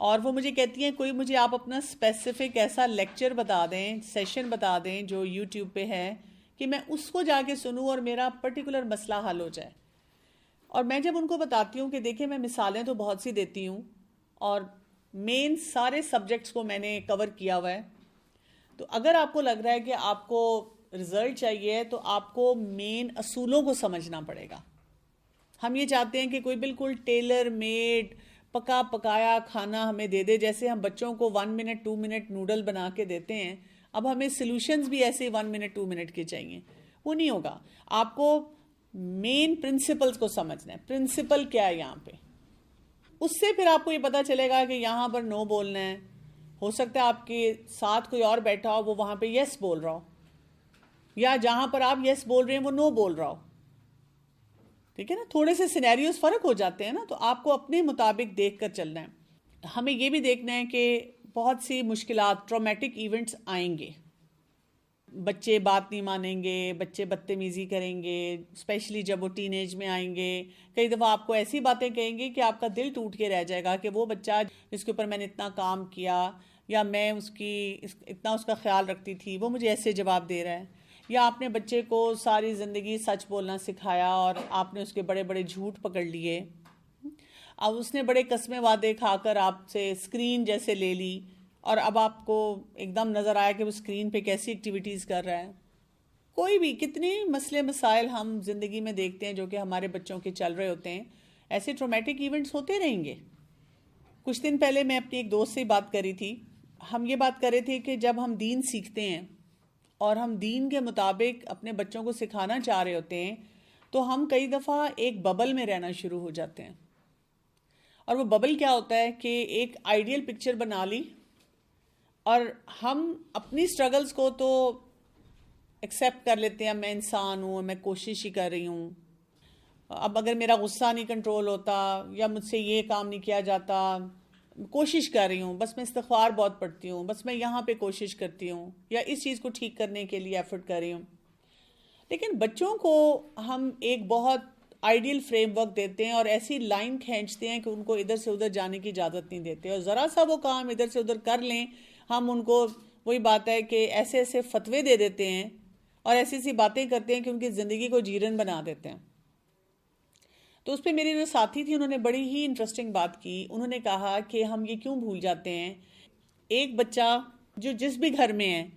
اور وہ مجھے کہتی ہیں کوئی مجھے آپ اپنا اسپیسیفک ایسا لیکچر بتا دیں، سیشن بتا دیں جو یوٹیوب پہ ہے کہ میں اس کو جا کے سنوں اور میرا پرٹیکولر مسئلہ حل ہو جائے. اور میں جب ان کو بتاتی ہوں کہ دیکھیں میں مثالیں تو بہت سی دیتی ہوں اور مین سارے سبجیکٹس کو میں نے کور کیا ہوا ہے، تو اگر آپ کو لگ رہا ہے کہ آپ کو رزلٹ چاہیے تو آپ کو مین اصولوں کو سمجھنا پڑے گا. ہم یہ چاہتے ہیں کہ کوئی بالکل ٹیلر میڈ پکا پکایا کھانا ہمیں دے دے، جیسے ہم بچوں کو 1 منٹ 2 منٹ نوڈل بنا کے دیتے ہیں. اب ہمیں سلوشنز بھی ایسے 1 منٹ 2 منٹ کے چاہیے، وہ نہیں ہوگا. آپ کو مین پرنسپلز کو سمجھنا ہے، پرنسپل کیا ہے یہاں پہ، اس سے پھر آپ کو یہ پتا چلے گا کہ یہاں پر نو بولنا ہے. ہو سکتا ہے آپ کے ساتھ کوئی اور بیٹھا ہو وہ وہاں پہ یس بول رہا ہو، یا جہاں پر آپ یس بول رہے ہیں وہ نو بول رہا ہو. ٹھیک ہے نا، تھوڑے سے سینیریوز فرق ہو جاتے ہیں نا، تو آپ کو اپنے مطابق دیکھ کر چلنا ہے. ہمیں یہ بھی دیکھنا ہے کہ بہت سی مشکلات، ٹرامیٹک ایونٹس آئیں گے، بچے بات نہیں مانیں گے، بچے بدتمیزی کریں گے، اسپیشلی جب وہ ٹین ایج میں آئیں گے. کئی دفعہ آپ کو ایسی باتیں کہیں گے کہ آپ کا دل ٹوٹ کے رہ جائے گا کہ وہ بچہ جس کے اوپر میں نے اتنا کام کیا یا میں اتنا اس کا خیال رکھتی تھی، وہ مجھے ایسے جواب دے رہا ہے. یا آپ نے بچے کو ساری زندگی سچ بولنا سکھایا اور آپ نے اس کے بڑے بڑے جھوٹ پکڑ لیے، اب اس نے بڑے قسمیں وعدے کھا کر آپ سے اسکرین جیسے لے لی، اور اب آپ کو ایک دم نظر آیا کہ وہ اسکرین پہ کیسی ایکٹیویٹیز کر رہا ہے. کوئی بھی کتنے مسئلے مسائل ہم زندگی میں دیکھتے ہیں جو کہ ہمارے بچوں کے چل رہے ہوتے ہیں. ایسے ٹرامیٹک ایونٹس ہوتے رہیں گے. کچھ دن پہلے میں اپنی ایک دوست سے بات کری تھی، ہم یہ بات کر رہے تھے کہ جب ہم دین سیکھتے ہیں اور ہم دین کے مطابق اپنے بچوں کو سکھانا چاہ رہے ہوتے ہیں تو ہم کئی دفعہ ایک ببل میں رہنا شروع ہو جاتے ہیں. اور وہ ببل کیا ہوتا ہے کہ ایک آئیڈیل پکچر بنا لی اور ہم اپنی سٹرگلز کو تو ایکسیپٹ کر لیتے ہیں، میں انسان ہوں، میں کوشش ہی کر رہی ہوں، اب اگر میرا غصہ نہیں کنٹرول ہوتا یا مجھ سے یہ کام نہیں کیا جاتا، کوشش کر رہی ہوں، بس میں استغفار بہت پڑھتی ہوں، بس میں یہاں پہ کوشش کرتی ہوں، یا اس چیز کو ٹھیک کرنے کے لیے ایفرٹ کر رہی ہوں. لیکن بچوں کو ہم ایک بہت آئیڈیل فریم ورک دیتے ہیں اور ایسی لائن کھینچتے ہیں کہ ان کو ادھر سے ادھر جانے کی اجازت نہیں دیتے، اور ذرا سا وہ کام ادھر سے ادھر کر لیں ہم ان کو وہی بات ہے کہ ایسے ایسے فتوے دے دیتے ہیں اور ایسی ایسی باتیں کرتے ہیں کہ ان کی زندگی کو جیرن بنا دیتے ہیں. تو اس پہ میری جو ساتھی تھی انہوں نے بڑی ہی انٹرسٹنگ بات کی. انہوں نے کہا کہ ہم یہ کیوں بھول جاتے ہیں، ایک بچہ جو جس بھی گھر میں ہے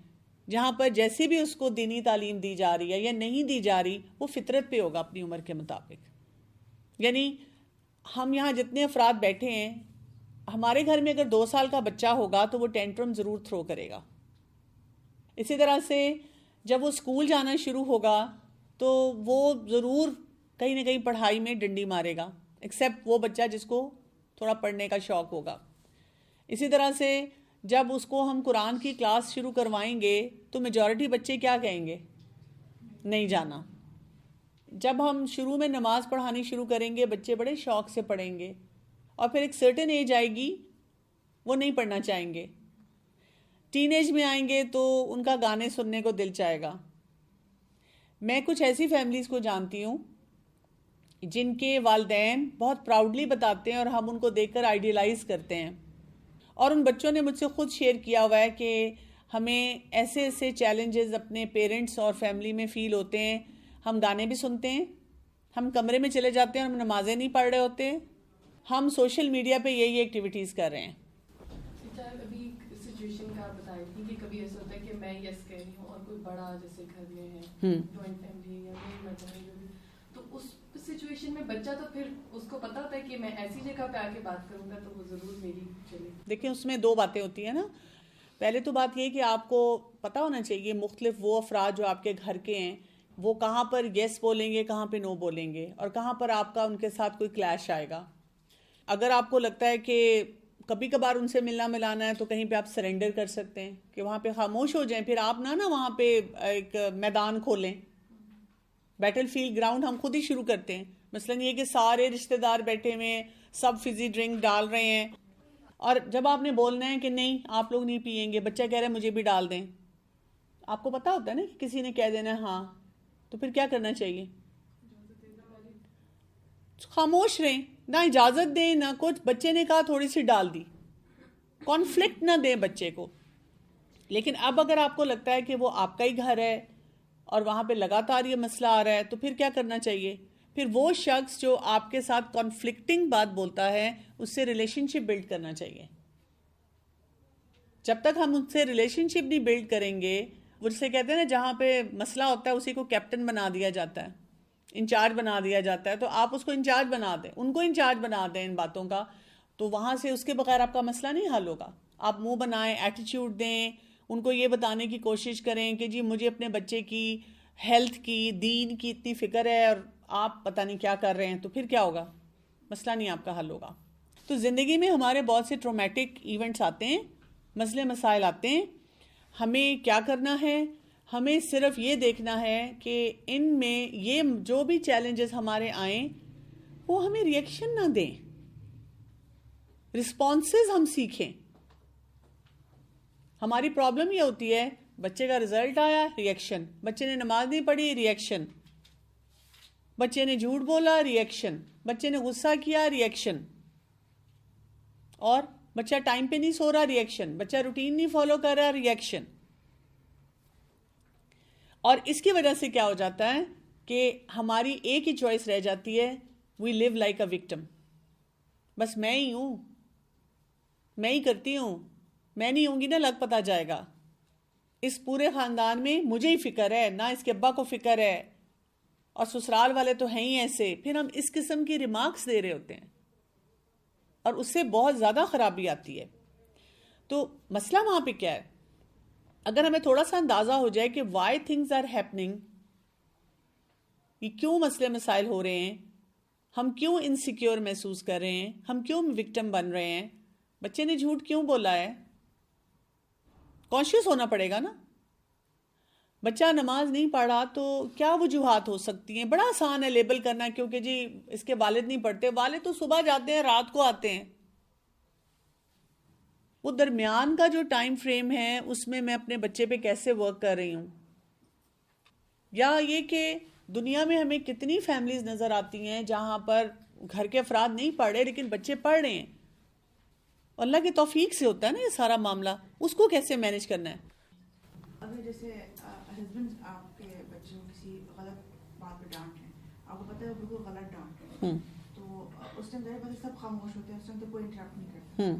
جہاں پر جیسی بھی اس کو دینی تعلیم دی جا رہی ہے یا نہیں دی جا رہی، وہ فطرت پہ ہوگا اپنی عمر کے مطابق. یعنی ہم یہاں جتنے افراد بیٹھے ہیں، ہمارے گھر میں اگر 2 سال کا بچہ ہوگا تو وہ ٹینٹرم ضرور تھرو کرے گا. اسی طرح سے جب وہ اسکول جانا شروع ہوگا تو وہ ضرور کہیں نہ کہیں پڑھائی میں ڈنڈی مارے گا، ایکسیپٹ وہ بچہ جس کو تھوڑا پڑھنے کا شوق ہوگا. اسی طرح سے جب اس کو ہم قرآن کی کلاس شروع کروائیں گے تو میجورٹی بچے کیا کہیں گے، نہیں جانا. جب ہم شروع میں نماز پڑھانی شروع کریں گے بچے بڑے شوق سے پڑھیں گے، اور پھر ایک سرٹن ایج آئے گی وہ نہیں پڑھنا چاہیں گے. ٹین ایج میں آئیں گے تو ان کا گانے سننے کو دل چاہے گا. میں کچھ ایسی فیملیز کو جانتی ہوں جن کے والدین بہت پراؤڈلی بتاتے ہیں اور ہم ان کو دیکھ کر آئیڈیلائز کرتے ہیں، اور ان بچوں نے مجھ سے خود شیئر کیا ہوا ہے کہ ہمیں ایسے ایسے چیلنجز اپنے پیرنٹس اور فیملی میں فیل ہوتے ہیں. ہم گانے بھی سنتے ہیں، ہم کمرے میں چلے جاتے ہیں اور ہم نمازیں نہیں پڑھ رہے ہوتے، ہم سوشل میڈیا پہ یہی ایکٹیویٹیز کر رہے ہیں. ابھی سچویشن کا بتائی تھی کہ کبھی ایسا ہوتا ہے کہ میں یس کہہ رہی ہوں اور کوئی بڑا جیسے گھر میں ہے، جوائنٹ فیملی یا میری مدر ہے، تو اس سچویشن میں بچہ تو پھر اس کو پتا ہوتا ہے کہ میں ایسی جگہ پہ آ کے بات کروں گا تو وہ ضرور میری چلے. دیکھیں اس میں 2 باتیں ہوتی ہیں نا. پہلے تو بات یہ کہ آپ کو پتہ ہونا چاہیے مختلف وہ افراد جو آپ کے گھر کے ہیں وہ کہاں پر یس بولیں گے، کہاں پہ نو بولیں گے، اور کہاں پر آپ کا ان کے ساتھ کوئی کلیش آئے گا. اگر آپ کو لگتا ہے کہ کبھی کبھار ان سے ملنا ملانا ہے تو کہیں پہ آپ سرنڈر کر سکتے ہیں کہ وہاں پہ خاموش ہو جائیں. پھر آپ نہ وہاں پہ ایک میدان کھولیں، بیٹل فیلڈ گراؤنڈ ہم خود ہی شروع کرتے ہیں. مثلاً یہ کہ سارے رشتہ دار بیٹھے ہوئے ہیں، سب فزی ڈرنک ڈال رہے ہیں، اور جب آپ نے بولنا ہے کہ نہیں آپ لوگ نہیں پئیں گے، بچہ کہہ رہا ہے مجھے بھی ڈال دیں، آپ کو پتا ہوتا ہے نا کہ کسی نے کہہ دینا ہاں، تو پھر کیا کرنا چاہیے؟ خاموش رہیں، نہ اجازت دیں نہ کچھ. بچے نے کہا تھوڑی سی ڈال دی، کانفلکٹ نہ دیں بچے کو. لیکن اب اگر آپ کو لگتا ہے کہ وہ آپ کا ہی گھر ہے اور وہاں پہ لگاتار یہ مسئلہ آ رہا ہے, تو پھر کیا کرنا چاہیے؟ پھر وہ شخص جو آپ کے ساتھ کانفلکٹنگ بات بولتا ہے اس سے ریلیشن شپ بلڈ کرنا چاہیے. جب تک ہم ان سے ریلیشن شپ نہیں بلڈ کریں گے, وہ جسے کہتے ہیں نا جہاں پہ مسئلہ ہوتا ہے اسی کو کیپٹن بنا دیا جاتا ہے, انچارج بنا دیا جاتا ہے, تو آپ اس کو انچارج بنا دیں, ان کو انچارج بنا دیں ان باتوں کا, تو وہاں سے اس کے بغیر آپ کا مسئلہ نہیں حل ہوگا. آپ منہ بنائیں, ایٹیٹیوڈ دیں, ان کو یہ بتانے کی کوشش کریں کہ جی مجھے اپنے بچے کی ہیلتھ کی, دین کی اتنی فکر ہے اور آپ پتہ نہیں کیا کر رہے ہیں, تو پھر کیا ہوگا؟ مسئلہ نہیں آپ کا حل ہوگا. تو زندگی میں ہمارے بہت سے ٹرومیٹک ایونٹس آتے ہیں, مسئلے مسائل آتے ہیں. ہمیں کیا کرنا ہے؟ ہمیں صرف یہ دیکھنا ہے کہ ان میں یہ جو بھی چیلنجز ہمارے آئیں وہ ہمیں ریئیکشن نہ دیں, رسپانسز ہم سیکھیں. ہماری پرابلم یہ ہوتی ہے, بچے کا رزلٹ آیا, ریئیکشن, بچے نے نماز نہیں پڑھی, ریئیکشن, بچے نے جھوٹ بولا, ریئیکشن, بچے نے غصہ کیا, ریئیکشن, اور بچہ ٹائم پہ نہیں سو رہا, ریئیکشن, بچہ روٹین نہیں فالو کر رہا, ریئیکشن. اور اس کی وجہ سے کیا ہو جاتا ہے کہ ہماری ایک ہی چوائس رہ جاتی ہے, وی لیو لائک اے وکٹم. بس میں ہی ہوں, میں ہی کرتی ہوں, میں نہیں ہوں گی نا لگ پتہ جائے گا. اس پورے خاندان میں مجھے ہی فکر ہے, نہ اس کے ابا کو فکر ہے, اور سسرال والے تو ہیں ہی ایسے. پھر ہم اس قسم کی ریمارکس دے رہے ہوتے ہیں اور اس سے بہت زیادہ خرابی آتی ہے. تو مسئلہ وہاں پہ کیا ہے؟ اگر ہمیں تھوڑا سا اندازہ ہو جائے کہ وائی تھنگز آر ہیپننگ, یہ کیوں مسئلے مسائل ہو رہے ہیں, ہم کیوں انسیکیور محسوس کر رہے ہیں, ہم کیوں وکٹم بن رہے ہیں, بچے نے جھوٹ کیوں بولا ہے, کانشیس ہونا پڑے گا نا. بچہ نماز نہیں پڑھا تو کیا وجوہات ہو سکتی ہیں؟ بڑا آسان ہے لیبل کرنا, کیونکہ جی اس کے والد نہیں پڑھتے. والد تو صبح جاتے ہیں, رات کو آتے ہیں. وہ درمیان کا جو ٹائم فریم ہے اس میں اپنے بچے پہ کیسے ورک کر رہی ہوں. یا یہ کہ دنیا میں ہمیں کتنی فیملیز نظر آتی ہیں جہاں پر گھر کے افراد نہیں پڑھ رہے لیکن بچے پڑھ رہے ہیں. اللہ کی توفیق سے ہوتا ہے نا یہ سارا معاملہ. اس کو کیسے مینج کرنا ہے؟ اگر جیسے ہسبینڈ آپ کے بچے کو کسی غلط بات پہ ڈانٹ رہے ہیں, آپ کو پتہ ہے بالکل غلط ڈانٹ رہے ہیں, تو اس ٹائم ظاہر بات ہے سب خاموش ہوتے ہیں, اس ٹائم تو کوئی انٹرپٹ نہیں کرتا.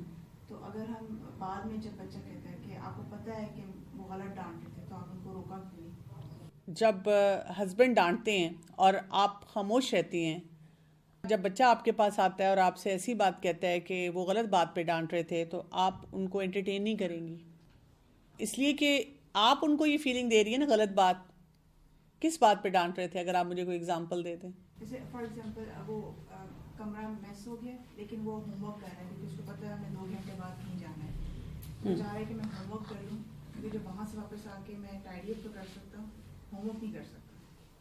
تو اگر ہم بعد میں جب بچہ کہتا ہے کہ آپ کو پتہ ہے کہ وہ غلط ڈانٹ رہے تھے, تو آپ ان کو روکا کیوں نہیں؟ جب ہسبینڈ ڈانٹتے ہیں اور آپ خاموش رہتی ہیں, جب بچہ آپ کے پاس آتا ہے اور آپ سے ایسی بات کہتا ہے کہ وہ غلط بات پہ ڈانٹ رہے تھے, تو آپ ان کو انٹرٹین نہیں کریں گی, اس لیے کہ آپ ان کو یہ فیلنگ دے رہی ہیں نا غلط بات. کس بات پہ ڈانٹ رہے تھے؟ اگر آپ مجھے کوئی ایگزامپل دے دیں. جیسے فار ایگزامپل وہ کمرہ میس ہو گیا لیکن وہ ہوم ورک کر رہا ہے کیونکہ اس کو پتہ ہے ہمیں 2 گھنٹے بعد کہیں جانا ہے, وہ چاہ رہا ہے کہ میں ہوم ورک کر لوں کیونکہ جب وہاں سے واپس آ کے میں ٹائڈی اپ تو کر سکتا ہوں, ہوم ورک نہیں کر سکتا.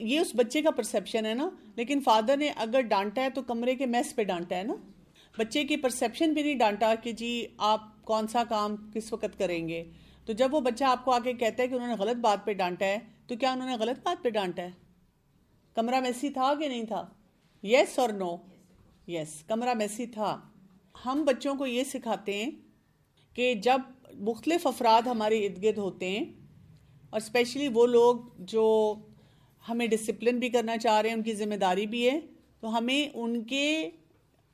یہ اس بچے کا پرسیپشن ہے نا, لیکن فادر نے اگر ڈانٹا ہے تو کمرے کے میس پہ ڈانٹا ہے نا, بچے کی پرسیپشن پہ نہیں ڈانٹا کہ جی آپ کون سا کام کس وقت کریں گے. تو جب وہ بچہ آپ کو آ کے کہتا ہے کہ انہوں نے غلط بات پہ ڈانٹا ہے, تو کیا انہوں نے غلط بات پہ ڈانٹا ہے؟ کمرہ میسی تھا کہ نہیں تھا؟ یس اور نو؟ یس, کمرہ میسی تھا. ہم بچوں کو یہ سکھاتے ہیں کہ جب مختلف افراد ہمارے ارد گرد ہوتے ہیں, اور اسپیشلی وہ لوگ جو ہمیں ڈسپلن بھی کرنا چاہ رہے ہیں, ان کی ذمہ داری بھی ہے, تو ہمیں ان کے,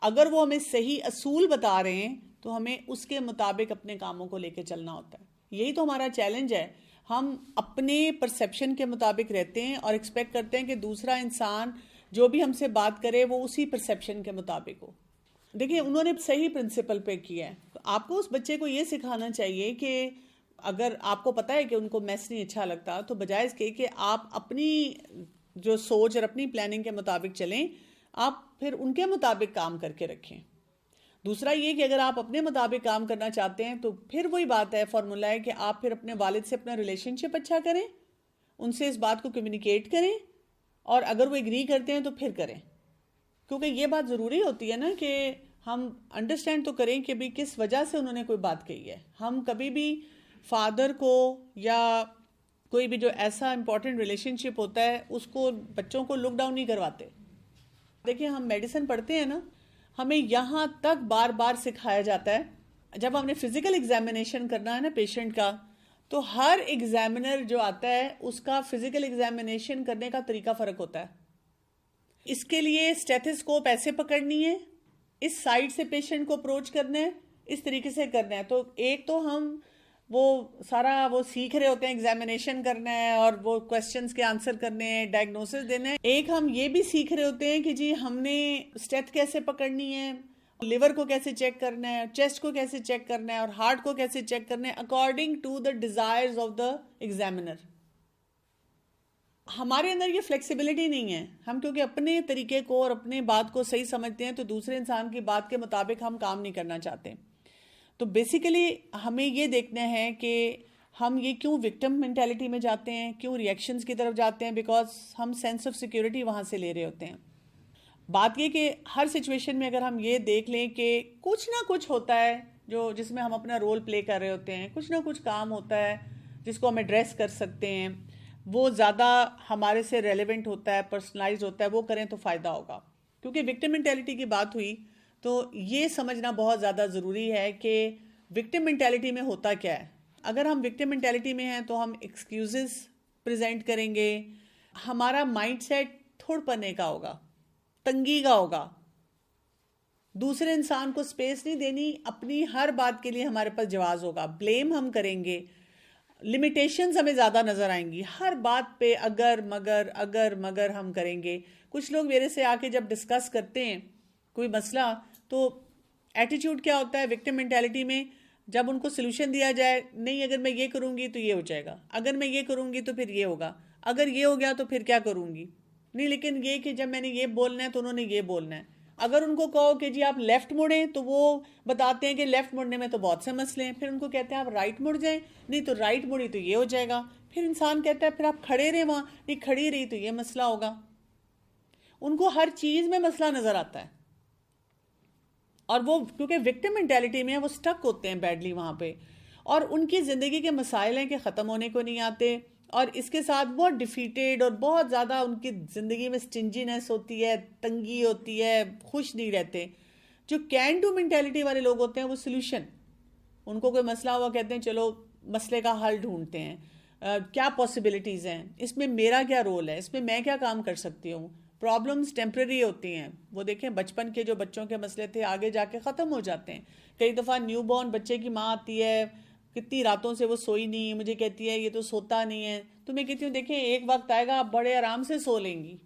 اگر وہ ہمیں صحیح اصول بتا رہے ہیں تو ہمیں اس کے مطابق اپنے کاموں کو لے کے چلنا ہوتا ہے. یہی تو ہمارا چیلنج ہے. ہم اپنے پرسیپشن کے مطابق رہتے ہیں اور ایکسپیکٹ کرتے ہیں کہ دوسرا انسان جو بھی ہم سے بات کرے وہ اسی پرسیپشن کے مطابق ہو. دیکھیں انہوں نے صحیح پرنسپل پہ کیا ہے, تو آپ کو اس بچے کو یہ سکھانا چاہیے کہ اگر آپ کو پتہ ہے کہ ان کو میس نہیں اچھا لگتا, تو بجائے اس کے کہ آپ اپنی جو سوچ اور اپنی پلاننگ کے مطابق چلیں, آپ پھر ان کے مطابق کام کر کے رکھیں. دوسرا یہ کہ اگر آپ اپنے مطابق کام کرنا چاہتے ہیں تو پھر وہی بات ہے, فارمولہ ہے کہ آپ پھر اپنے والد سے اپنا ریلیشن شپ اچھا کریں, ان سے اس بات کو کمیونیکیٹ کریں, اور اگر وہ ایگری کرتے ہیں تو پھر کریں. کیونکہ یہ بات ضروری ہوتی ہے نا کہ ہم انڈرسٹینڈ تو کریں کہ بھی کس وجہ سے انہوں نے کوئی بات کہی ہے. ہم کبھی بھی فادر کو یا کوئی بھی جو ایسا امپورٹنٹ ریلیشن شپ ہوتا ہے اس کو بچوں کو لک ڈاؤن نہیں کرواتے. دیکھیں ہم میڈیسن پڑھتے ہیں نا, ہمیں یہاں تک بار بار سکھایا جاتا ہے جب ہم نے فزیکل ایگزامینیشن کرنا ہے نا پیشنٹ کا, تو ہر ایگزامینر جو آتا ہے اس کا فزیکل ایگزامینیشن کرنے کا طریقہ فرق ہوتا ہے. اس کے لیے اسٹیتھوسکوپ ایسے پکڑنی ہے, اس سائڈ سے پیشنٹ کو اپروچ کرنا ہے, اس طریقے سے کرنا ہے. تو ایک تو ہم وہ سارا وہ سیکھ رہے ہوتے ہیں, ایگزامینیشن کرنا ہے اور وہ کویسچنس کے آنسر کرنے ہیں, ڈائگنوسس دینا ہے. ایک ہم یہ بھی سیکھ رہے ہوتے ہیں کہ جی ہم نے اسٹیتھ کیسے پکڑنی ہے, لیور کو کیسے چیک کرنا ہے, چیسٹ کو کیسے چیک کرنا ہے, اور ہارٹ کو کیسے چیک کرنا ہے according to the desires of the examiner. ہمارے اندر یہ فلیکسیبلٹی نہیں ہے. ہم کیونکہ اپنے طریقے کو اور اپنے بات کو صحیح سمجھتے ہیں, تو دوسرے انسان کی بات کے مطابق ہم کام نہیں کرنا چاہتے. تو بیسیکلی ہمیں یہ دیکھنا ہے کہ ہم یہ کیوں وکٹم مینٹیلٹی میں جاتے ہیں, کیوں ریئیکشنز کی طرف جاتے ہیں, بیکاز ہم سینس آف سیکیورٹی وہاں سے لے رہے ہوتے ہیں. بات یہ کہ ہر سچویشن میں اگر ہم یہ دیکھ لیں کہ کچھ نہ کچھ ہوتا ہے جس میں ہم اپنا رول پلے کر رہے ہوتے ہیں, کچھ نہ کچھ کام ہوتا ہے جس کو ہم ایڈریس کر سکتے ہیں, وہ زیادہ ہمارے سے ریلیونٹ ہوتا ہے, پرسنلائز ہوتا ہے, وہ کریں تو فائدہ ہوگا. کیونکہ وکٹم مینٹیلٹی کی بات ہوئی تو یہ سمجھنا بہت زیادہ ضروری ہے کہ وکٹم مینٹیلٹی میں ہوتا کیا ہے. اگر ہم وکٹم مینٹیلٹی میں ہیں تو ہم ایکسکیوزز پریزنٹ کریں گے, ہمارا مائنڈ سیٹ تھوڑ پنے کا ہوگا, تنگی کا ہوگا, دوسرے انسان کو سپیس نہیں دینی, اپنی ہر بات کے لیے ہمارے پاس جواز ہوگا, بلیم ہم کریں گے, لمیٹیشنز ہمیں زیادہ نظر آئیں گی, ہر بات پہ اگر مگر ہم کریں گے. کچھ لوگ میرے سے آ کے جب ڈسکس کرتے ہیں کوئی مسئلہ, تو ایٹیٹیوڈ کیا ہوتا ہے وکٹم مینٹیلٹی میں, جب ان کو سلوشن دیا جائے, نہیں اگر میں یہ کروں گی تو یہ ہو جائے گا, اگر میں یہ کروں گی تو پھر یہ ہوگا, اگر یہ ہو گیا تو پھر کیا کروں گی, نہیں لیکن یہ کہ جب میں نے یہ بولنا ہے تو انہوں نے یہ بولنا ہے. اگر ان کو کہو کہ جی آپ لیفٹ مڑیں تو وہ بتاتے ہیں کہ لیفٹ مڑنے میں تو بہت سے مسئلے ہیں, پھر ان کو کہتے ہیں آپ رائٹ مڑ جائیں, نہیں تو رائٹ مڑی تو یہ ہو جائے گا, پھر انسان کہتا ہے پھر آپ کھڑے رہے وہاں, نہیں کھڑی رہی تو یہ مسئلہ ہوگا. ان کو ہر چیز میں مسئلہ نظر آتا ہے, اور وہ کیونکہ وکٹم مینٹیلٹی میں وہ سٹک ہوتے ہیں بیڈلی وہاں پہ, اور ان کی زندگی کے مسائل ہیں کہ ختم ہونے کو نہیں آتے, اور اس کے ساتھ بہت ڈیفیٹیڈ اور بہت زیادہ ان کی زندگی میں سٹنجینس ہوتی ہے, تنگی ہوتی ہے, خوش نہیں رہتے. جو کین ڈو مینٹیلٹی والے لوگ ہوتے ہیں وہ سلوشن, ان کو کوئی مسئلہ ہوا کہتے ہیں چلو مسئلے کا حل ڈھونڈتے ہیں, کیا پاسبلٹیز ہیں, اس میں میرا کیا رول ہے, اس میں میں کیا کام کر سکتی ہوں. پرابلمز ٹیمپرری ہوتی ہیں, وہ دیکھیں بچپن کے جو بچوں کے مسئلے تھے آگے جا کے ختم ہو جاتے ہیں. کئی دفعہ نیو بورن بچے کی ماں آتی ہے, کتنی راتوں سے وہ سوئی نہیں, مجھے کہتی ہے یہ تو سوتا نہیں ہے, تو میں کہتی ہوں دیکھیں ایک وقت آئے گا آپ بڑے آرام سے سو لیں گی,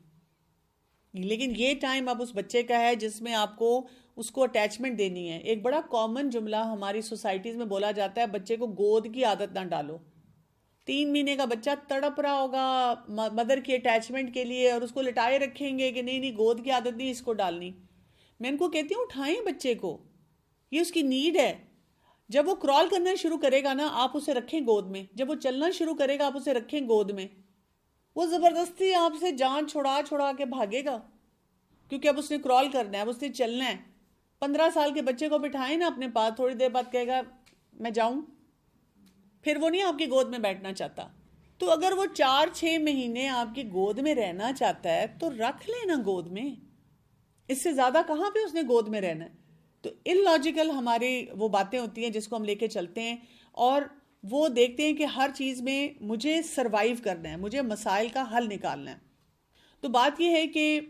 لیکن یہ ٹائم اب اس بچے کا ہے جس میں آپ کو اس کو اٹیچمنٹ دینی ہے. ایک بڑا کامن جملہ ہماری سوسائٹیز میں بولا جاتا ہے, بچے کو گود کی عادت نہ ڈالو. 3 مہینے کا بچہ تڑپ رہا ہوگا مدر کی اٹیچمنٹ کے لیے, اور اس کو لٹائے رکھیں گے کہ نہیں گود کی عادت نہیں اس کو ڈالنی. میں ان کو کہتی ہوں اٹھائیں بچے کو, یہ اس کی نیڈ ہے. جب وہ کرال کرنا شروع کرے گا نا آپ اسے رکھیں گود میں, جب وہ چلنا شروع کرے گا آپ اسے رکھیں گود میں, وہ زبردستی آپ سے جان چھڑا کے بھاگے گا, کیونکہ اب اس نے کرال کرنا ہے, اب اس نے چلنا ہے. 15 سال کے بچے کو بٹھائیں نا اپنے پاس, تھوڑی دیر بعد کہے گا میں جاؤں, پھر وہ نہیں آپ کی گود میں بیٹھنا چاہتا. تو اگر وہ 4-6 مہینے آپ کی گود میں رہنا چاہتا ہے تو رکھ لینا گود میں, اس سے زیادہ کہاں پہ اس نے گود میں رہنا ہے. تو ان لاجیکل ہماری وہ باتیں ہوتی ہیں جس کو ہم لے کے چلتے ہیں, اور وہ دیکھتے ہیں کہ ہر چیز میں مجھے سروائیو کرنا ہے, مجھے مسائل کا حل نکالنا ہے. تو بات یہ ہے کہ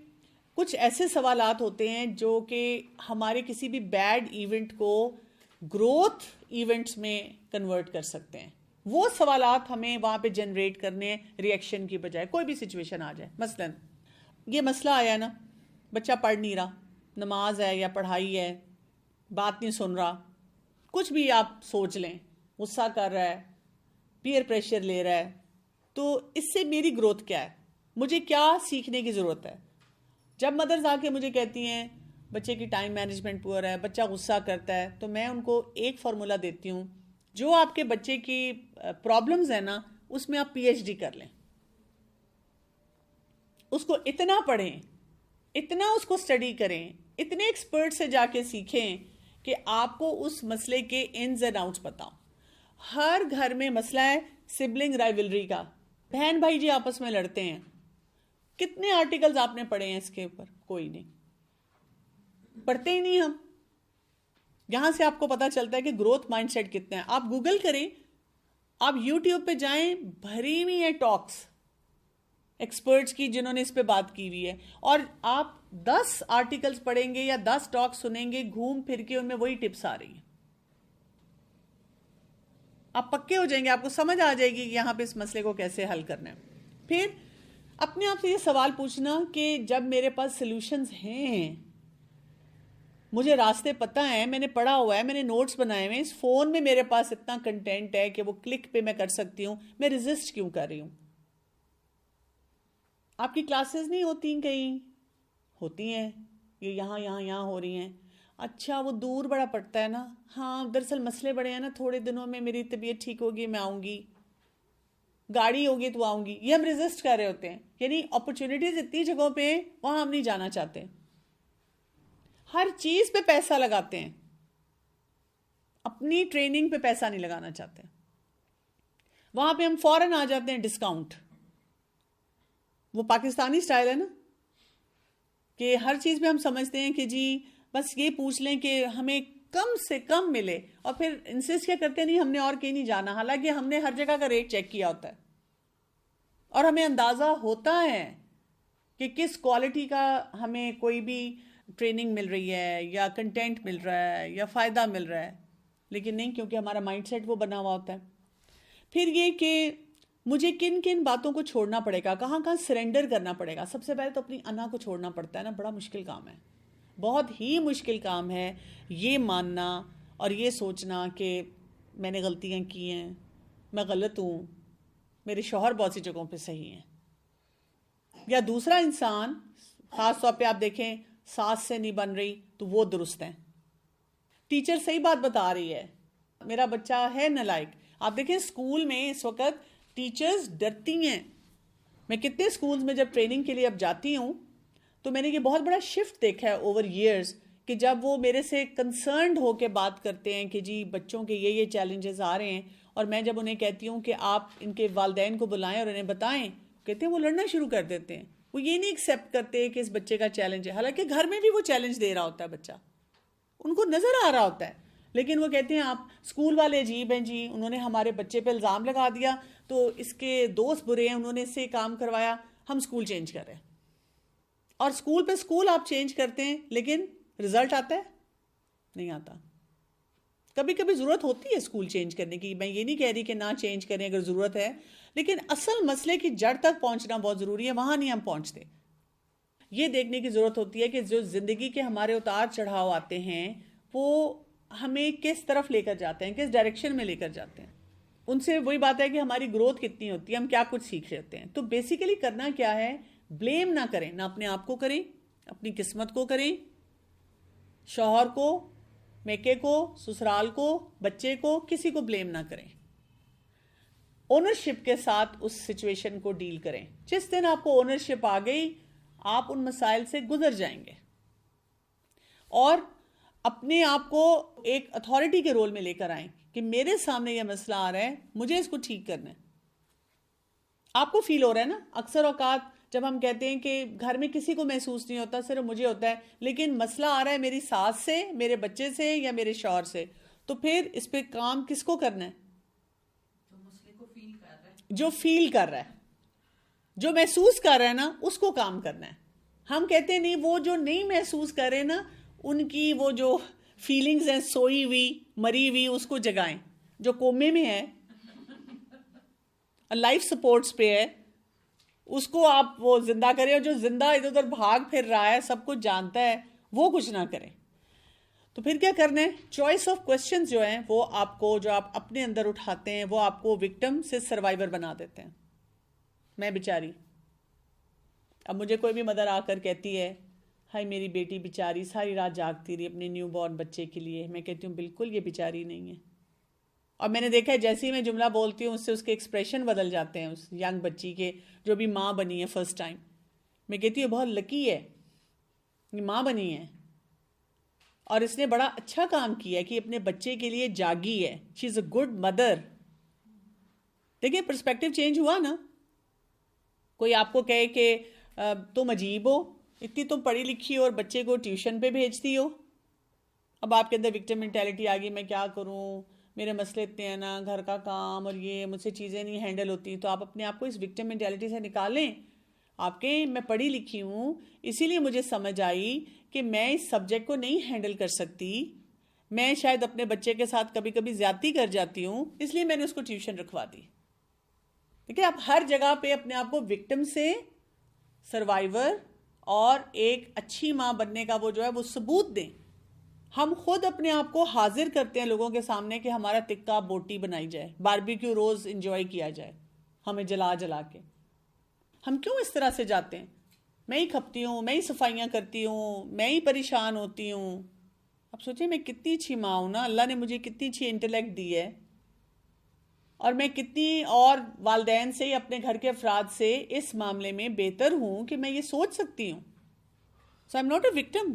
کچھ ایسے سوالات ہوتے ہیں جو کہ ہمارے کسی بھی بیڈ ایونٹ کو گروتھ ایونٹس میں کنورٹ کر سکتے ہیں. وہ سوالات ہمیں وہاں پہ جنریٹ کرنے ہیں ریئیکشن کی بجائے. کوئی بھی سچویشن آ جائے, مثلا یہ مسئلہ آیا نا, بچہ پڑھ نہیں رہا, نماز ہے یا پڑھائی ہے, بات نہیں سن رہا, کچھ بھی آپ سوچ لیں, غصہ کر رہا ہے, پیئر پریشر لے رہا ہے, تو اس سے میری گروتھ کیا ہے, مجھے کیا سیکھنے کی ضرورت ہے. جب مدرز آ کے مجھے کہتی ہیں بچے کی ٹائم مینجمنٹ پور ہے, بچہ غصہ کرتا ہے, تو میں ان کو ایک فارمولا دیتی ہوں, جو آپ کے بچے کی پرابلمز ہیں نا اس میں آپ PhD کر لیں, اس کو اتنا پڑھیں, اتنا اس کو اسٹڈی کریں, اتنے ایکسپرٹ سے جا کے سیکھیں کہ آپ کو اس مسئلے کے انز اینڈ آؤٹس بتاؤں. ہر گھر میں مسئلہ ہے سبلنگ رائیولری کا, بہن بھائی جی آپس میں لڑتے ہیں. کتنے آرٹیکلز آپ نے پڑھے ہیں اس کے اوپر؟ کوئی نہیں, پڑھتے ہی نہیں ہم. یہاں سے آپ کو پتا چلتا ہے کہ گروتھ مائنڈ سیٹ کتنا ہے. آپ گوگل کریں, آپ یوٹیوب پہ جائیں, بھری ہوئی ہے ٹاکس ایکسپرٹس کی جنہوں نے اس پہ بات کی ہوئی ہے, اور آپ 10 آرٹیکلز پڑھیں گے یا 10 ٹاکس سنیں گے, گھوم پھر کے ان میں وہی ٹپس آ رہی ہیں. آپ پکے ہو جائیں گے, آپ کو سمجھ آ جائے گی کہ یہاں پہ اس مسئلے کو کیسے حل کرنا ہے. پھر اپنے آپ سے یہ سوال پوچھنا کہ جب میرے پاس سلوشنز ہیں, مجھے راستے پتہ ہیں, میں نے پڑھا ہوا ہے, میں نے نوٹس بنائے ہوئے ہیں, اس فون میں میرے پاس اتنا کنٹینٹ ہے کہ وہ کلک پہ میں کر سکتی ہوں, میں ریزسٹ کیوں کر رہی ہوں؟ آپ کی کلاسز نہیں ہوتی کہیں؟ ہوتی ہیں, یہ یہاں ہو رہی ہیں. اچھا وہ دور بڑا پڑتا ہے نا, ہاں دراصل مسئلے بڑے ہیں نا, تھوڑے دنوں میں میری طبیعت ٹھیک ہوگی, میں آؤں گی, گاڑی ہوگی تو آؤں گی. یہ ہم ریزسٹ کر رہے ہوتے ہیں. یعنی اپرچونٹیز اتنی جگہوں پہ, وہاں ہم نہیں جانا چاہتے. ہر چیز پہ پیسہ لگاتے ہیں, اپنی ٹریننگ پہ پیسہ نہیں لگانا چاہتے. وہاں پہ ہم فوراً آ جاتے ہیں ڈسکاؤنٹ. وہ پاکستانی سٹائل ہے نا کہ ہر چیز پہ ہم سمجھتے ہیں کہ جی بس یہ پوچھ لیں کہ ہمیں کم سے کم ملے, اور پھر انسسٹ کیا کرتے ہیں, نہیں ہم نے اور کہیں نہیں جانا, حالانکہ ہم نے ہر جگہ کا ریٹ چیک کیا ہوتا ہے اور ہمیں اندازہ ہوتا ہے کہ کس کوالٹی کا ہمیں کوئی بھی ٹریننگ مل رہی ہے یا کنٹینٹ مل رہا ہے یا فائدہ مل رہا ہے, لیکن نہیں, کیونکہ ہمارا مائنڈ سیٹ وہ بنا ہوا ہوتا ہے. پھر یہ کہ مجھے کن کن باتوں کو چھوڑنا پڑے گا, کہاں کہاں سرنڈر کرنا پڑے گا. سب سے پہلے تو اپنی انا کو چھوڑنا پڑتا ہے نا, بڑا مشکل کام ہے, بہت ہی مشکل کام ہے یہ ماننا اور یہ سوچنا کہ میں نے غلطیاں کی ہیں, میں غلط ہوں, میرے شوہر بہت سی جگہوں پہ صحیح ہیں. یا دوسرا انسان, خاص طور پہ آپ دیکھیں ساس سے نہیں بن رہی تو وہ درست ہیں, ٹیچر صحیح بات بتا رہی ہے, میرا بچہ ہے نالائق. آپ دیکھیں اسکول میں اس وقت ٹیچرز ڈرتی ہیں. میں کتنے اسکولز میں جب ٹریننگ کے لیے اب جاتی ہوں تو میں نے یہ بہت بڑا شفٹ دیکھا ہے اوور ایئرز کہ جب وہ میرے سے کنسرنڈ ہو کے بات کرتے ہیں کہ جی بچوں کے یہ چیلنجز آ رہے ہیں, اور میں جب انہیں کہتی ہوں کہ آپ ان کے والدین کو بلائیں اور انہیں بتائیں, کہتے ہیں وہ لڑنا شروع کر دیتے ہیں. وہ یہ نہیں ایکسیپٹ کرتے کہ اس بچے کا چیلنج ہے, حالانکہ گھر میں بھی وہ چیلنج دے رہا ہوتا ہے بچہ, ان کو نظر آ رہا ہوتا ہے, لیکن وہ کہتے ہیں آپ اسکول والے عجیب ہیں جی, انہوں نے ہمارے بچے پہ الزام لگا دیا, تو اس کے دوست برے ہیں, انہوں نے اس سے کام کروایا, ہم اسکول چینج کر رہے ہیں. اور اسکول پہ اسکول آپ چینج کرتے ہیں, لیکن رزلٹ آتا ہے نہیں آتا. کبھی کبھی ضرورت ہوتی ہے اسکول چینج کرنے کی, میں یہ نہیں کہہ رہی کہ نہ چینج کریں اگر ضرورت ہے, لیکن اصل مسئلے کی جڑ تک پہنچنا بہت ضروری ہے, وہاں نہیں ہم پہنچتے. یہ دیکھنے کی ضرورت ہوتی ہے کہ جو زندگی کے ہمارے اتار چڑھاؤ آتے ہیں وہ ہمیں کس طرف لے کر جاتے ہیں, کس ڈائریکشن میں لے کر جاتے ہیں. ان سے وہی بات ہے کہ ہماری گروتھ کتنی ہوتی ہے, ہم کیا کچھ سیکھ رہے ہوتے ہیں. تو بیسیکلی کرنا کیا ہے, بلیم نہ کریں, نہ اپنے آپ کو کریں, اپنی قسمت کو کریں, شوہر کو, میکے کو, سسرال کو, بچے کو, کسی کو بلیم نہ کریں. اونرشپ کے ساتھ اس سچویشن کو ڈیل کریں. جس دن آپ کو اونرشپ آ گئی, آپ ان مسائل سے گزر جائیں گے, اور اپنے آپ کو ایک اتھارٹی کے رول میں لے کر آئیں کہ میرے سامنے یہ مسئلہ آ رہا ہے, مجھے اس کو ٹھیک کرنا ہے. آپ کو فیل ہو رہا ہے نا, اکثر اوقات جب ہم کہتے ہیں کہ گھر میں کسی کو محسوس نہیں ہوتا, صرف مجھے ہوتا ہے, لیکن مسئلہ آ رہا ہے میری ساس سے, میرے بچے سے یا میرے شوہر سے, تو پھر اس پہ کام کس کو کرنا ہے؟ جو فیل کر رہا ہے, جو محسوس کر رہا ہے نا, اس کو کام کرنا ہے. ہم کہتے ہیں نہیں, وہ جو نہیں محسوس کر رہے نا, ان کی وہ جو فیلنگز ہیں سوئی ہوئی, مری ہوئی, اس کو جگائیں. جو کومے میں ہے, لائف سپورٹس پہ ہے, اس کو آپ وہ زندہ کریں, اور جو زندہ ادھر ادھر بھاگ پھر رہا ہے, سب کچھ جانتا ہے, وہ کچھ نہ کریں. تو پھر کیا کرنا ہے, چوائس آف کوشچنز جو ہیں وہ آپ کو, جو آپ اپنے اندر اٹھاتے ہیں, وہ آپ کو وکٹم سے سروائیور بنا دیتے ہیں. میں بیچاری, اب مجھے کوئی بھی مدر آ کر کہتی ہے ہائی میری بیٹی بیچاری ساری رات جاگتی رہی اپنے نیو بورن بچے کے لیے, میں کہتی ہوں بالکل یہ بیچاری نہیں ہے. اور میں نے دیکھا ہے جیسے ہی میں جملہ بولتی ہوں اس سے اس کے ایکسپریشن بدل جاتے ہیں, اس ینگ بچی کے جو بھی ماں بنی ہے فرسٹ ٹائم. میں کہتی ہوں بہت لکی ہے, یہ ماں بنی ہے, اور اس نے بڑا اچھا کام کیا ہے کہ اپنے بچے کے لیے جاگی ہے. شی از اے گڈ مدر. دیکھیں پرسپیکٹو چینج ہوا نا. کوئی آپ کو کہے کہ تم عجیب ہو, اتنی تم پڑھی لکھی ہو اور بچے کو ٹیوشن پہ بھیجتی ہو, اب آپ کے اندر وکٹم مینٹیلٹی آ گئی, میں کیا کروں, میرے مسئلے اتنے ہیں نا, گھر کا کام اور یہ, مجھ سے چیزیں نہیں ہینڈل ہوتی. تو آپ اپنے آپ کو اس وکٹم مینٹیلٹی سے نکالیں. آپ کے میں پڑھی لکھی ہوں, اسی لیے مجھے سمجھ آئی کہ میں اس سبجیکٹ کو نہیں ہینڈل کر سکتی, میں شاید اپنے بچے کے ساتھ کبھی کبھی زیادتی کر جاتی ہوں, اس لیے میں نے اس کو ٹیوشن رکھوا دی. ٹھیک ہے, آپ ہر جگہ پہ اپنے آپ کو وکٹم سے سروائیور اور ایک اچھی ماں بننے کا وہ جو ہے وہ ثبوت دیں. ہم خود اپنے آپ کو حاضر کرتے ہیں لوگوں کے سامنے کہ ہمارا ٹکا بوٹی بنائی جائے, باربیکیو روز انجوائے کیا جائے, ہمیں جلا جلا کے. ہم کیوں اس طرح سے جاتے ہیں؟ میں ہی کھپتی ہوں, میں ہی صفائیاں کرتی ہوں, میں ہی پریشان ہوتی ہوں. اب سوچیں میں کتنی اچھی ماں ہوں نا, اللہ نے مجھے کتنی اچھی انٹلیکٹ دی ہے, اور میں کتنی اور والدین سے, اپنے گھر کے افراد سے اس معاملے میں بہتر ہوں کہ میں یہ سوچ سکتی ہوں. So I am not a victim.